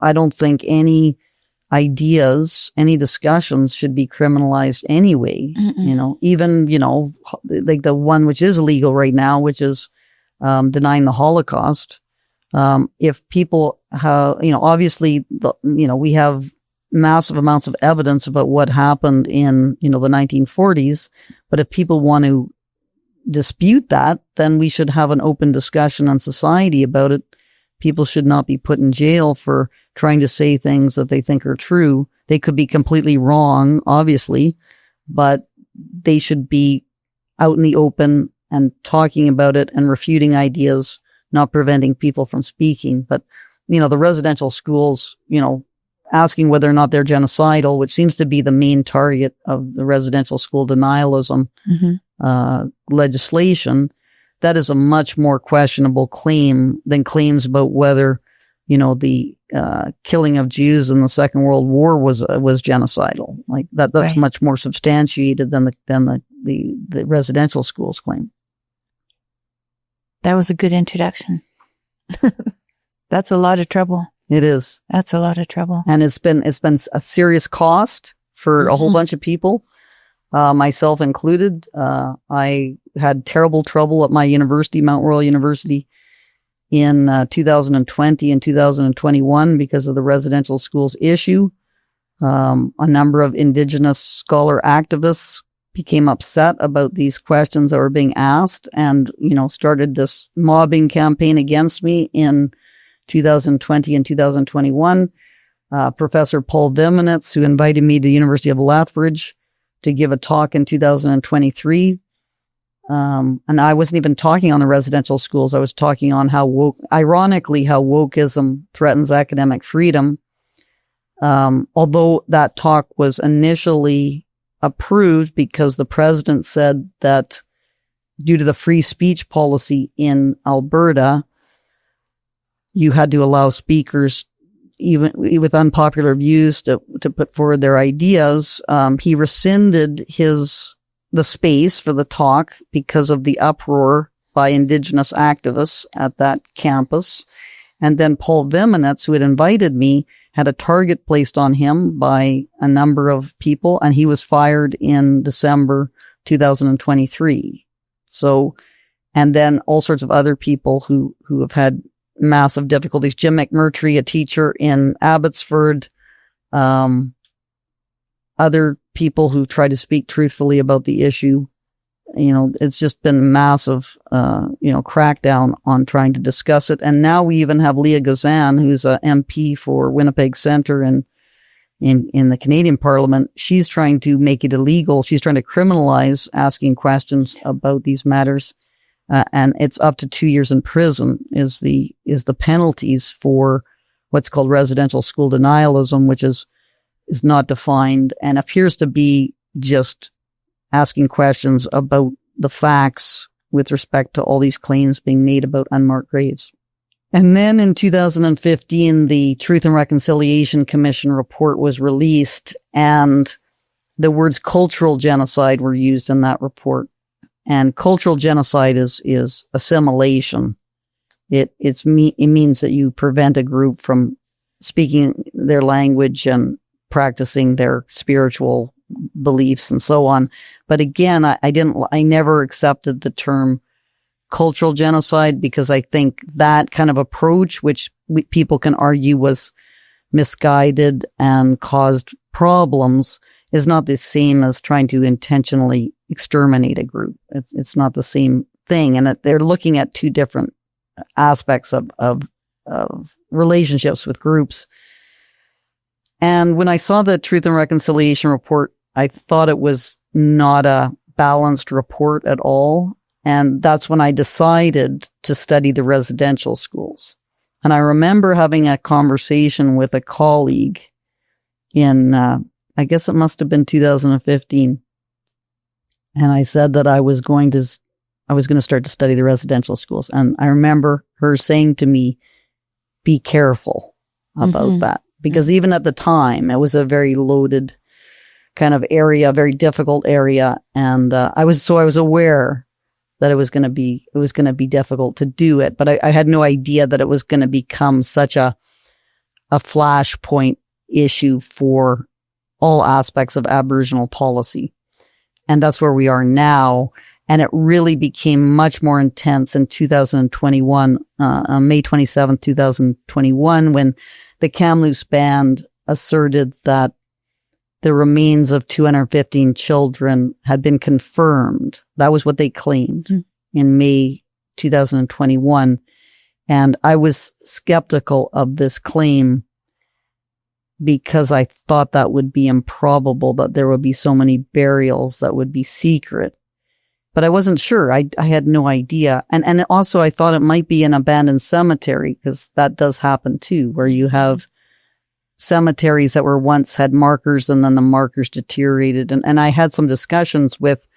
I don't think any ideas, any discussions should be criminalized anyway. Even, like the one which is illegal right now, which is denying the Holocaust. If people have, obviously, we have massive amounts of evidence about what happened in, the 1940s. But if people want to dispute that, then we should have an open discussion in society about it. People should not be put in jail for trying to say things that they think are true. They could be completely wrong, obviously, but they should be out in the open and talking about it and refuting ideas, not preventing people from speaking. But, the residential schools, asking whether or not they're genocidal, which seems to be the main target of the residential school denialism legislation, that is a much more questionable claim than claims about whether, the killing of Jews in the Second World War was genocidal. Like that's right. Much more substantiated than the residential schools claim. That was a good introduction. That's a lot of trouble. It is. That's a lot of trouble. And it's been a serious cost for a whole bunch of people, myself included. I had terrible trouble at my university, Mount Royal University, in 2020 and 2021 because of the residential schools issue. A number of Indigenous scholar activists became upset about these questions that were being asked and, started this mobbing campaign against me in 2020 and 2021. Professor Paul Viminitz, who invited me to the University of Lethbridge to give a talk in 2023. And I wasn't even talking on the residential schools. I was talking on how wokeism threatens academic freedom. Although that talk was initially approved because the president said that due to the free speech policy in Alberta, you had to allow speakers, even with unpopular views, to put forward their ideas. He rescinded the space for the talk because of the uproar by Indigenous activists at that campus. And then Paul Viminitz, who had invited me, had a target placed on him by a number of people, and he was fired in December 2023. So, and then all sorts of other people who have had massive difficulties. Jim McMurtry, a teacher in Abbotsford, other people who try to speak truthfully about the issue. It's just been massive, crackdown on trying to discuss it. And now we even have Leah Gazan, who's a MP for Winnipeg Centre and in the Canadian Parliament. She's trying to make it illegal. She's trying to criminalize asking questions about these matters. And it's up to 2 years in prison is the penalties for what's called residential school denialism, which is not defined and appears to be just asking questions about the facts with respect to all these claims being made about unmarked graves. And then in 2015, the Truth and Reconciliation Commission report was released, and the words cultural genocide were used in that report. And cultural genocide is assimilation. It means that you prevent a group from speaking their language and practicing their spiritual beliefs and so on. But again, I never accepted the term cultural genocide because I think that kind of approach, which people can argue was misguided and caused problems, is not the same as trying to intentionally exterminate a group. It's not the same thing. And they're looking at two different aspects of relationships with groups. And when I saw the Truth and Reconciliation report, I thought it was not a balanced report at all. And that's when I decided to study the residential schools. And I remember having a conversation with a colleague in, I guess it must have been 2015. And I said that I was going to start to study the residential schools. And I remember her saying to me, be careful about that. Because even at the time, it was a very loaded kind of area, very difficult area. And I was aware that it was going to be difficult to do it. But I had no idea that it was going to become such a a flashpoint issue for all aspects of Aboriginal policy. And that's where we are now. And it really became much more intense in 2021, on May 27th, 2021, when the Kamloops band asserted that the remains of 215 children had been confirmed. That was what they claimed in May 2021. And I was skeptical of this claim because I thought that would be improbable, that there would be so many burials that would be secret. But I wasn't sure. I had no idea. And also I thought it might be an abandoned cemetery, because that does happen too, where you have cemeteries that were once had markers and then the markers deteriorated. And I had some discussions with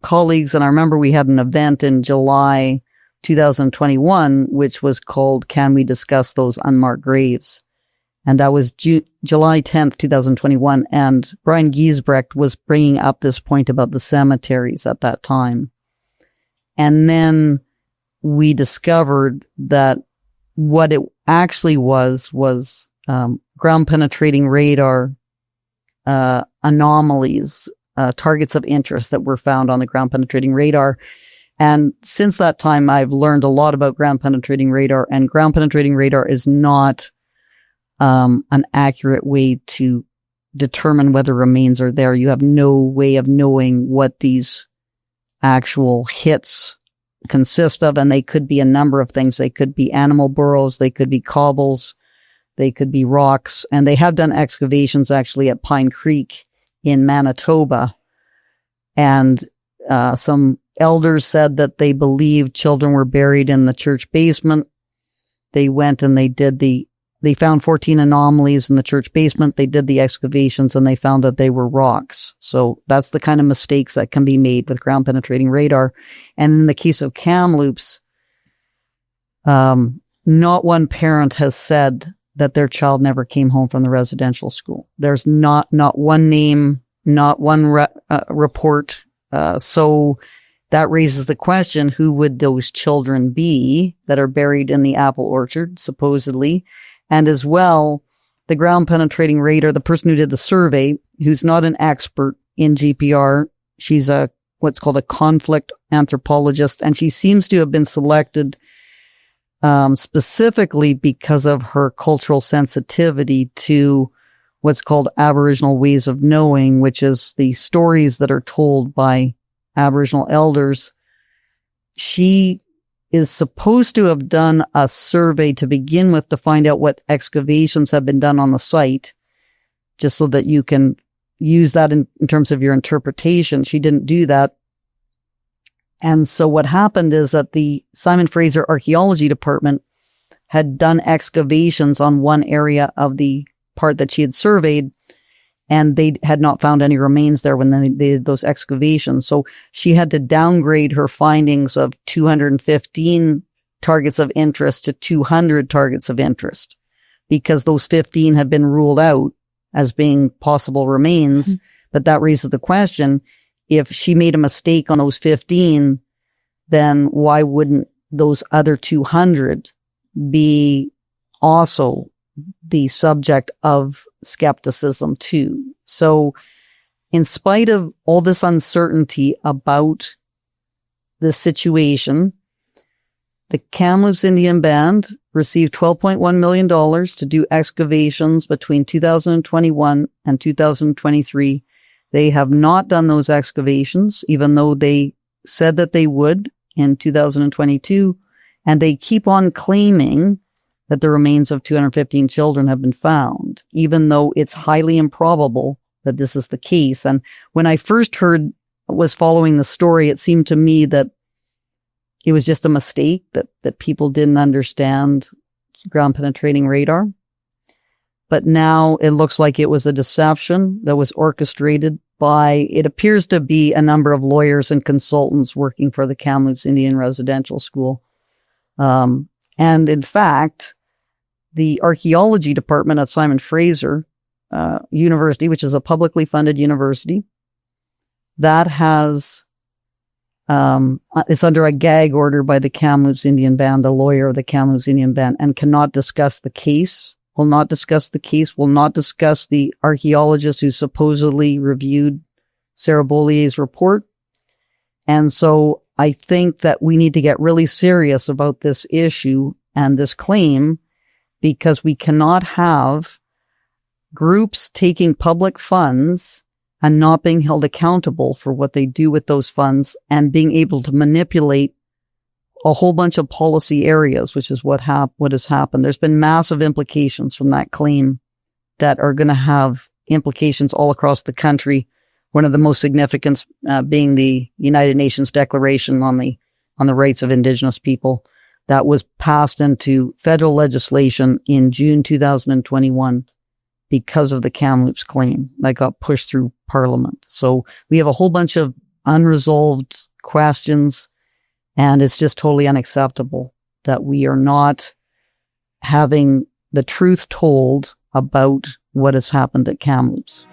colleagues, and I remember we had an event in July 2021, which was called Can We Discuss Those Unmarked Graves? And that was July 10th, 2021. And Brian Giesbrecht was bringing up this point about the cemeteries at that time. And then we discovered that what it actually was ground penetrating radar anomalies, targets of interest that were found on the ground penetrating radar. And since that time, I've learned a lot about ground penetrating radar, and ground penetrating radar is not an accurate way to determine whether remains are there. You have no way of knowing what these actual hits consist of, and they could be a number of things. They could be animal burrows, they could be cobbles, they could be rocks, and they have done excavations actually at Pine Creek in Manitoba. And some elders said that they believed children were buried in the church basement. They went and they found 14 anomalies in the church basement. They did the excavations and they found that they were rocks. So that's the kind of mistakes that can be made with ground penetrating radar. And in the case of Kamloops, not one parent has said that their child never came home from the residential school. There's not one name, not one report. So that raises the question, who would those children be that are buried in the apple orchard, supposedly? And as well, the ground penetrating radar, the person who did the survey, who's not an expert in GPR, she's what's called a conflict anthropologist, and she seems to have been selected specifically because of her cultural sensitivity to what's called Aboriginal ways of knowing, which is the stories that are told by Aboriginal elders. She is supposed to have done a survey to begin with to find out what excavations have been done on the site, just so that you can use that in terms of your interpretation. She didn't do that. And so what happened is that the Simon Fraser Archaeology Department had done excavations on one area of the part that she had surveyed, and they had not found any remains there when they did those excavations. So she had to downgrade her findings of 215 targets of interest to 200 targets of interest, because those 15 had been ruled out as being possible remains. Mm-hmm. But that raises the question, if she made a mistake on those 15, then why wouldn't those other 200 be also the subject of skepticism too? So in spite of all this uncertainty about the situation, the Kamloops Indian Band received $12.1 million to do excavations between 2021 and 2023. They have not done those excavations, even though they said that they would in 2022. And they keep on claiming that the remains of 215 children have been found, even though it's highly improbable that this is the case. And when I first was following the story, it seemed to me that it was just a mistake, that people didn't understand ground penetrating radar. But now it looks like it was a deception that was orchestrated by, it appears to be a number of lawyers and consultants working for the Kamloops Indian Residential School. And in fact, the archaeology department at Simon Fraser University, which is a publicly funded university, that has it's under a gag order by the Kamloops Indian Band, the lawyer of the Kamloops Indian Band, and cannot discuss the case, will not discuss the archaeologist who supposedly reviewed Sarah Bollier's report. And so I think that we need to get really serious about this issue and this claim, because we cannot have groups taking public funds and not being held accountable for what they do with those funds and being able to manipulate a whole bunch of policy areas, which is what has happened. There's been massive implications from that claim that are going to have implications all across the country. One of the most significant being the United Nations Declaration on the Rights of Indigenous People that was passed into federal legislation in June 2021 because of the Kamloops claim that got pushed through Parliament. So we have a whole bunch of unresolved questions, and it's just totally unacceptable that we are not having the truth told about what has happened at Kamloops.